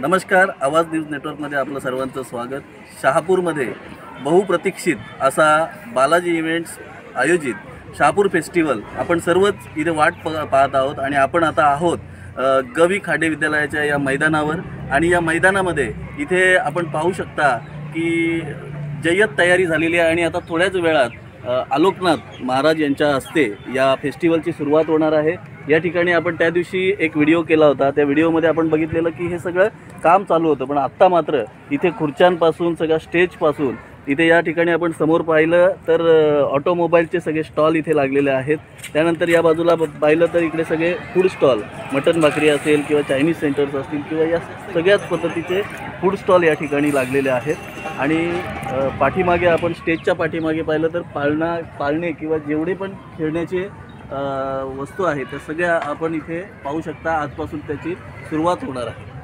नमस्कार, आवाज न्यूज नेटवर्कमध्ये आपलं सर्वांचं स्वागत। शहापूरमध्ये बहुप्रतीक्षित असा बालाजी इव्हेंट्स आयोजित शहापूर फेस्टिवल आपण सर्वच इथे वाट पाहत आहोत आणि आपण आता आहोत गवी खाडे विद्यालयाच्या या मैदानावर। आणि या मैदानामध्ये इथे आपण पाहू शकता की जय्यत तयारी झालेली आहे आणि आता थोड्याच वेळात आलोकनाथ महाराज यांच्या हस्ते या फेस्टिवलची सुरुवात होणार आहे। या ठिकाणी आपण त्या दिवशी एक व्हिडिओ केला होता, त्या व्हिडिओमध्ये आपण बघितलेलं की हे सगळं काम चालू होतं, पण आत्ता मात्र इथे खुर्च्यांपासून सगळ्या स्टेजपासून इथे या ठिकाणी आपण समोर पाहिलं तर ऑटोमोबाईलचे सगळे स्टॉल इथे लागलेले आहेत। त्यानंतर या बाजूला पाहिलं तर इकडे सगळे फूड स्टॉल, मटन भाकरी असेल किंवा चायनीज सेंटर्स असतील किंवा या सगळ्याच पद्धतीचे फूड स्टॉल या ठिकाणी लागलेले आहेत। आणि पाठीमागे आपण स्टेजच्या पाठीमागे पाहिलं तर पाळणे किंवा जेवढे पण खेळण्याचे वस्तू आहेत त्या सगळ्या आपण इथे पाहू शकता। आजपासून त्याची सुरुवात होणार आहे।